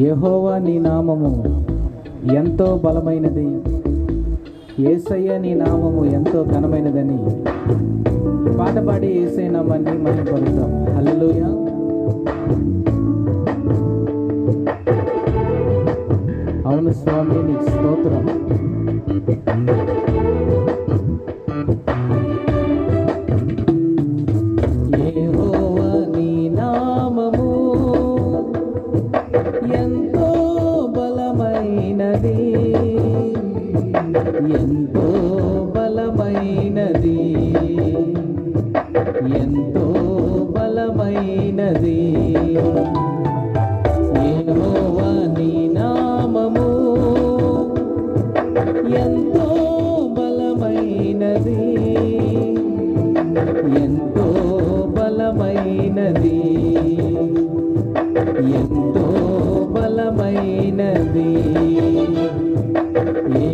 యెహోవా నీ నామము ఎంతో బలమైనది, యేసయ్య నీ నామము ఎంతో ఘనమైనదని పాట పాడి యేసయ్య నామాన్ని మహిమపరుద్దాం. హల్లెలూయా. అవును స్వామి, నీకు స్తోత్రం. యెహోవా నీ నామము ఎంతో బలమైనది, ఎంతో బలమైనది, ఎంతో బలమైనది. యెహోవా నీ నామము ఎంతో బలమైనది, ఎంతో బలమైనది, ఎంతో బలమైనది.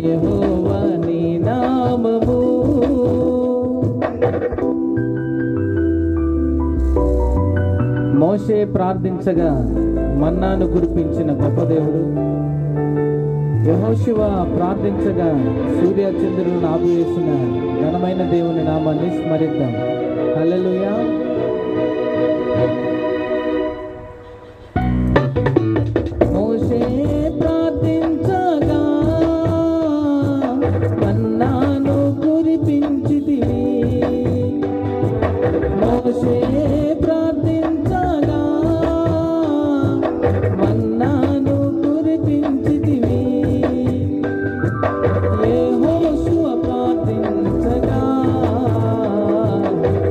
యెహోవా నీ నామము. మోషే ప్రార్థించగా మన్నాను కురిపించిన గొప్ప దేవుడు, యెహోషువ ప్రార్థించగా సూర్య చంద్రులను ఆపివేసిన ఘనమైన దేవుని నామాన్ని స్మరిద్దాం. హల్లెలూయా. మోషే ప్రార్థించగా మన్నాను కురిపించితివి, మోషే ప్రార్థించగా మన్నాను కురిపించితివి, యెహోషువ ప్రార్థించగా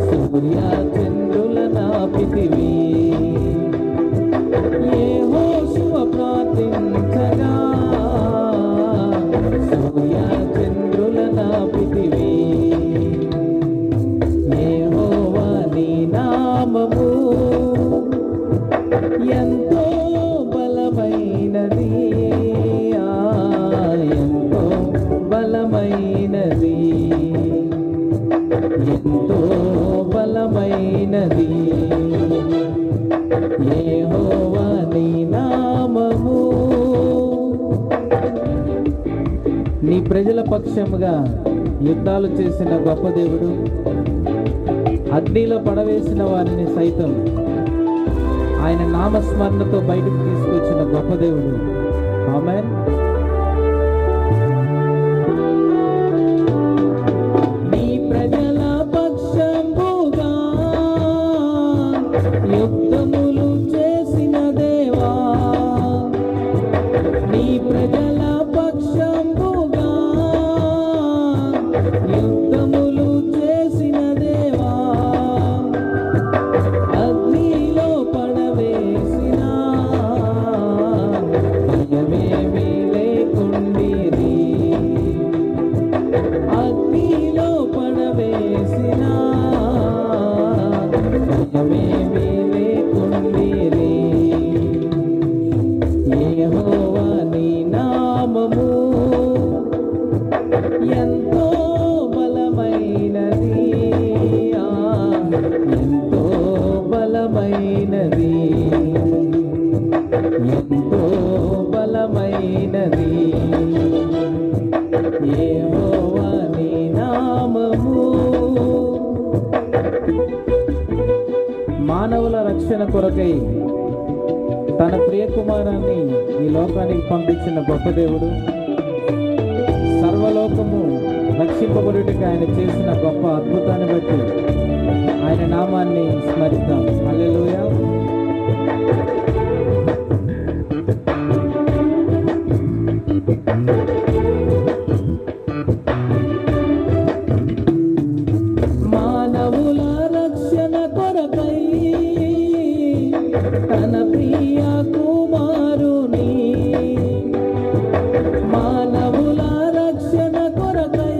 సూర్య చంద్రులను ఆపితివి, యెహోషువ ప్రార్థించగా సూర్య చంద్రులను ఆపితివి. యెహోవా నీ నామము ఎంతో బలమైనది, ఎంతో బలమైనది, ఎంతో బలమైనది. యెహోవా నీ నామము. నీ ప్రజల పక్షముగా యుద్ధాలు చేసిన గొప్ప దేవుడు, అగ్నిలో పడవేసిన వారిని సైతం ఆయన నామస్మరణతో బయటకు తీసుకొచ్చిన గొప్ప దేవుడు. ఆమేన్. నీ ప్రజల పక్షముగా యుద్ధములు చేసిన దేవా, నీ ప్రజల పక్షముగా యుద్ధములు చేసిన దేవా, అగ్నిలో పడవేసిన భయమేమీ లేకుండిరి, అగ్నిలో పడవేసిన భయమేమీ లేకుండిరి. యెహోవా నీ నామము ఎంతో బలమైనది, ఎంతో బలమైనది, ఎంతో బలమైనది. యెహోవా నీ నామము. మానవుల రక్షణ కొరకై తన ప్రియకుమారాన్ని ఈ లోకానికి పంపించిన గొప్ప దేవుడు, సర్వలోకము రక్షింపబడుటకు ఆయన చేసిన గొప్ప అద్భుతాన్ని బట్టి ఆయన నామాన్ని స్మరిద్దాం. హల్లెలూయా. మానవుల రక్షణ కొరకై తన ప్రియ కుమారుని, మానవుల రక్షణ కొరకై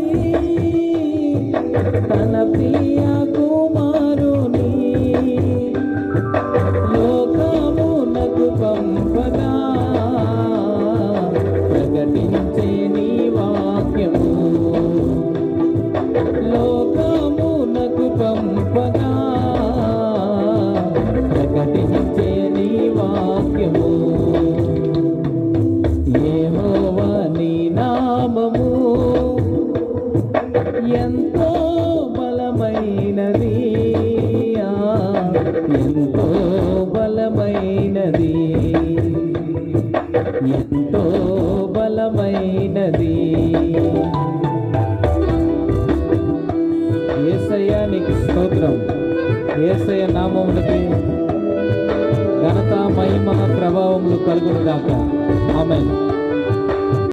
తన ప్రియ కుమారుని లోకమునకు పంపగా ప్రకటించే నీ వాక్యము, లోకమునకు పంపగా ప్రకటించే నీ వాక్యము. ఎంతో బలమైనది. యేసయ్య నీకు స్తోత్రం. యేసయ్య నామమునకి ఘనత, మహిమ, ప్రభావములు కలుగును గాక. ఆమేన్.